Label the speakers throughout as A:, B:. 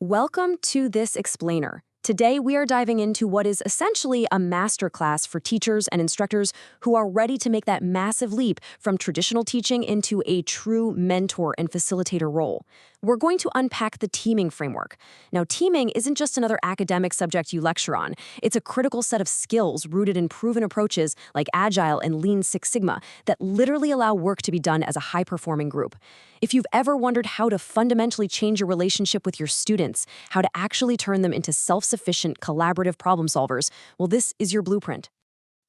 A: Welcome to this explainer. Today, we are diving into what is essentially a masterclass for teachers and instructors who are ready to make that massive leap from traditional teaching into a true mentor and facilitator role. We're going to unpack the teaming framework. Now, teaming isn't just another academic subject you lecture on. It's a critical set of skills rooted in proven approaches like Agile and Lean Six Sigma that literally allow work to be done as a high-performing group. If you've ever wondered how to fundamentally change your relationship with your students, how to actually turn them into self-sufficient, collaborative problem solvers, well, this is your blueprint.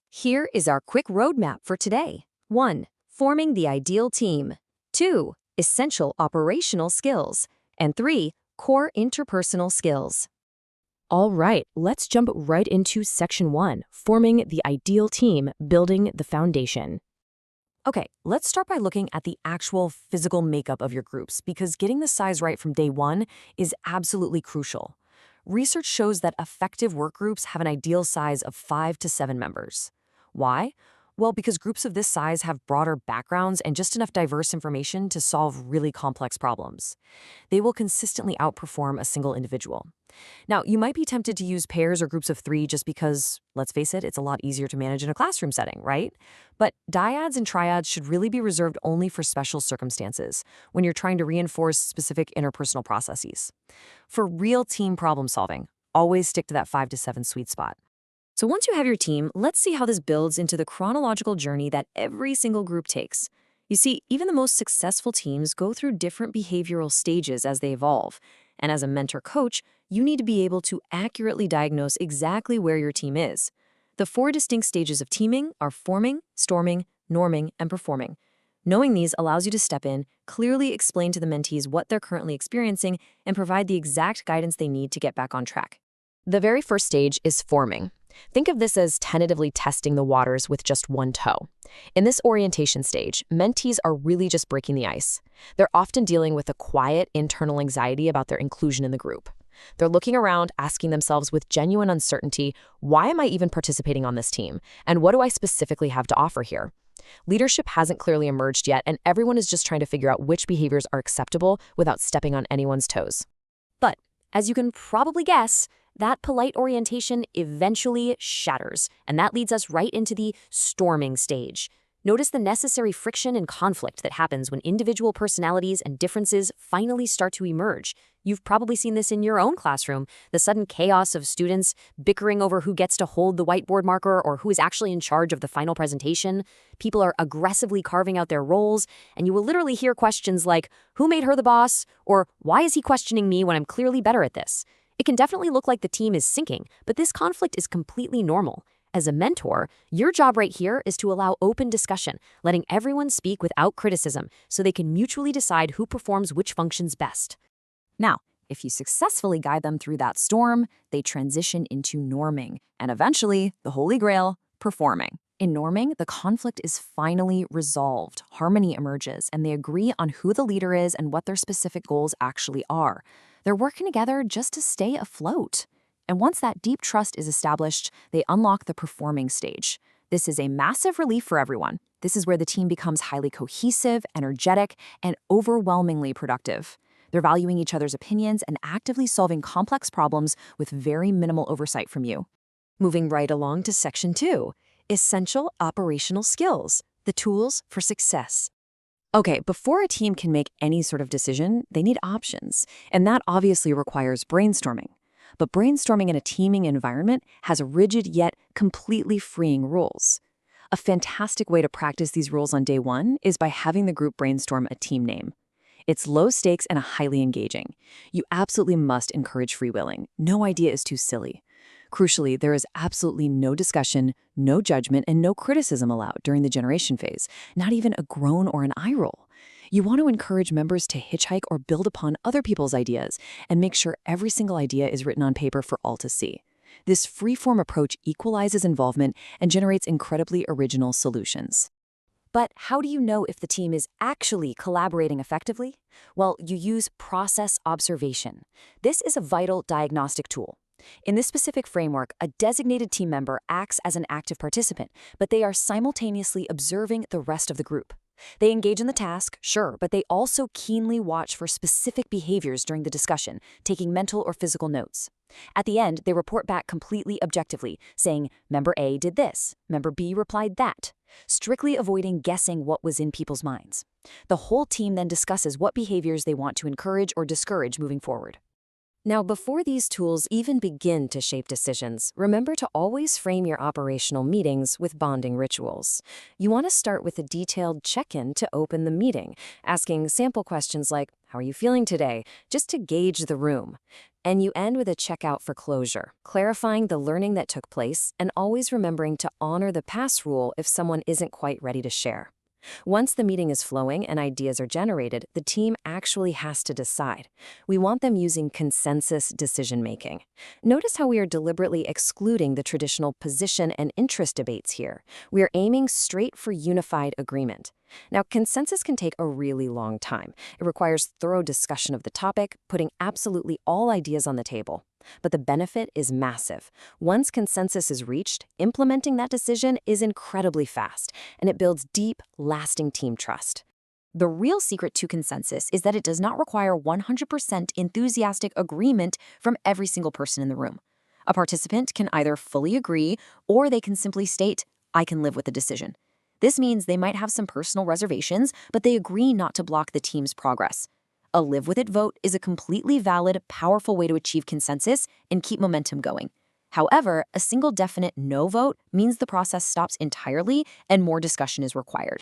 A: Here is our quick roadmap for today. 1. Forming the ideal team. 2. Essential operational skills. And 3. Core interpersonal skills. All right, let's jump right into Section 1, Forming the Ideal Team, Building the Foundation. Okay, let's start by looking at the actual physical makeup of your groups, because getting the size right from day one is absolutely crucial. Research shows that effective work groups have an ideal size of 5 to 7 members. Why? Well, because groups of this size have broader backgrounds and just enough diverse information to solve really complex problems. They will consistently outperform a single individual. Now, you might be tempted to use pairs or groups of 3 just because, let's face it, it's a lot easier to manage in a classroom setting, right? But dyads and triads should really be reserved only for special circumstances, when you're trying to reinforce specific interpersonal processes. For real team problem solving, always stick to that 5 to 7 sweet spot. So once you have your team, let's see how this builds into the chronological journey that every single group takes. You see, even the most successful teams go through different behavioral stages as they evolve. And as a mentor-coach, you need to be able to accurately diagnose exactly where your team is. The 4 distinct stages of teaming are forming, storming, norming, and performing. Knowing these allows you to step in, clearly explain to the mentees what they're currently experiencing, and provide the exact guidance they need to get back on track. The very first stage is forming. Think of this as tentatively testing the waters with just one toe. In this orientation stage, mentees are really just breaking the ice. They're often dealing with a quiet, internal anxiety about their inclusion in the group. They're looking around, asking themselves with genuine uncertainty, why am I even participating on this team? And what do I specifically have to offer here? Leadership hasn't clearly emerged yet, and everyone is just trying to figure out which behaviors are acceptable without stepping on anyone's toes. But, as you can probably guess, that polite orientation eventually shatters, and that leads us right into the storming stage. Notice the necessary friction and conflict that happens when individual personalities and differences finally start to emerge. You've probably seen this in your own classroom, the sudden chaos of students bickering over who gets to hold the whiteboard marker or who is actually in charge of the final presentation. People are aggressively carving out their roles, and you will literally hear questions like, "Who made her the boss?" or "Why is he questioning me when I'm clearly better at this?" It can definitely look like the team is sinking, but this conflict is completely normal. As a mentor, your job right here is to allow open discussion, letting everyone speak without criticism so they can mutually decide who performs which functions best. Now, if you successfully guide them through that storm, they transition into norming, and eventually, the holy grail, performing. In norming, the conflict is finally resolved, harmony emerges, and they agree on who the leader is and what their specific goals actually are. They're working together just to stay afloat. And once that deep trust is established, they unlock the performing stage. This is a massive relief for everyone. This is where the team becomes highly cohesive, energetic, and overwhelmingly productive. They're valuing each other's opinions and actively solving complex problems with very minimal oversight from you. Moving right along to Section 2, Essential Operational Skills, the tools for success. Okay, before a team can make any sort of decision, they need options, and that obviously requires brainstorming. But brainstorming in a teaming environment has rigid yet completely freeing rules. A fantastic way to practice these rules on day one is by having the group brainstorm a team name. It's low stakes and highly engaging. You absolutely must encourage freewheeling. No idea is too silly. Crucially, there is absolutely no discussion, no judgment, and no criticism allowed during the generation phase, not even a groan or an eye roll. You want to encourage members to hitchhike or build upon other people's ideas and make sure every single idea is written on paper for all to see. This free-form approach equalizes involvement and generates incredibly original solutions. But how do you know if the team is actually collaborating effectively? Well, you use process observation. This is a vital diagnostic tool. In this specific framework, a designated team member acts as an active participant, but they are simultaneously observing the rest of the group.
B: They engage in the task, sure, but they also keenly watch for specific behaviors during the discussion, taking mental or physical notes. At the end, they report back completely objectively, saying, Member A did this, Member B replied that, strictly avoiding guessing what was in people's minds. The whole team then discusses what behaviors they want to encourage or discourage moving forward.
A: Now, before these tools even begin to shape decisions, remember to always frame your operational meetings with bonding rituals. You want to start with a detailed check-in to open the meeting, asking sample questions like, "How are you feeling today?" just to gauge the room. And you end with a checkout for closure, clarifying the learning that took place and always remembering to honor the pass rule if someone isn't quite ready to share. Once the meeting is flowing and ideas are generated, the team actually has to decide. We want them using consensus decision-making. Notice how we are deliberately excluding the traditional position and interest debates here. We are aiming straight for unified agreement. Now, consensus can take a really long time. It requires thorough discussion of the topic, putting absolutely all ideas on the table. But the benefit is massive. Once consensus is reached, implementing that decision is incredibly fast, and it builds deep, lasting team trust.
B: The real secret to consensus is that it does not require 100% enthusiastic agreement from every single person in the room. A participant can either fully agree or they can simply state, I can live with the decision. This means they might have some personal reservations, but they agree not to block the team's progress. A live with it vote is a completely valid, powerful way to achieve consensus and keep momentum going. However, a single definite no vote means the process stops entirely and more discussion is required.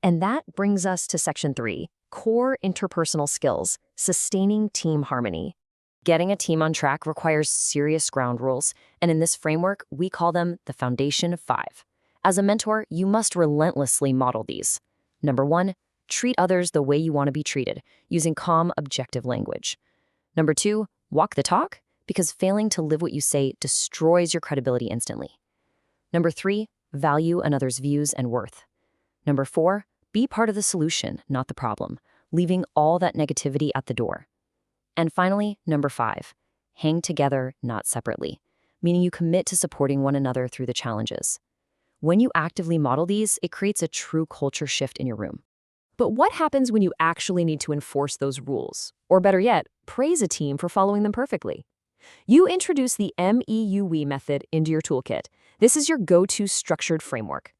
A: And that brings us to Section 3, Core Interpersonal Skills, Sustaining Team Harmony. Getting a team on track requires serious ground rules, and in this framework, we call them the Foundation of 5. As a mentor, you must relentlessly model these. Number 1, treat others the way you want to be treated, using calm, objective language. Number 2, walk the talk, because failing to live what you say destroys your credibility instantly. Number 3, value another's views and worth. Number 4, be part of the solution, not the problem, leaving all that negativity at the door. And finally, number 5, hang together, not separately, meaning you commit to supporting one another through the challenges. When you actively model these, it creates a true culture shift in your room. But what happens when you actually need to enforce those rules? Or better yet, praise a team for following them perfectly? You introduce the MEUE method into your toolkit. This is your go-to structured framework.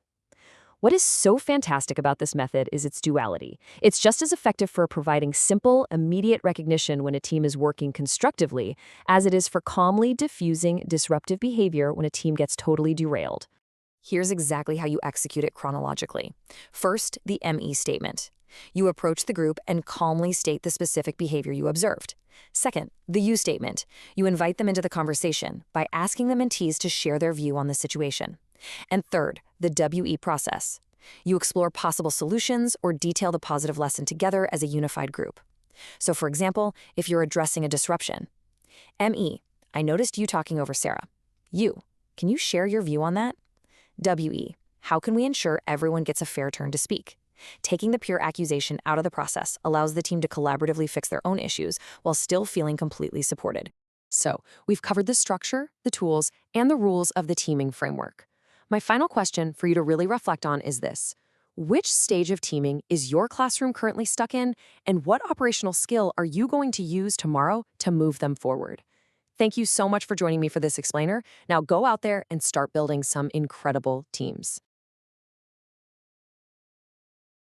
A: What is so fantastic about this method is its duality. It's just as effective for providing simple, immediate recognition when a team is working constructively as it is for calmly diffusing disruptive behavior when a team gets totally derailed. Here's exactly how you execute it chronologically. First, the ME statement. You approach the group and calmly state the specific behavior you observed. Second, the U statement. You invite them into the conversation by asking the mentees to share their view on the situation. And third, the WE process. You explore possible solutions or detail the positive lesson together as a unified group. So for example, if you're addressing a disruption. ME, I noticed you talking over Sarah. U, can you share your view on that? WE, how can we ensure everyone gets a fair turn to speak? Taking the pure accusation out of the process allows the team to collaboratively fix their own issues while still feeling completely supported. So, we've covered the structure, the tools, and the rules of the teaming framework. My final question for you to really reflect on is this. Which stage of teaming is your classroom currently stuck in, and what operational skill are you going to use tomorrow to move them forward? Thank you so much for joining me for this explainer. Now go out there and start building some incredible teams.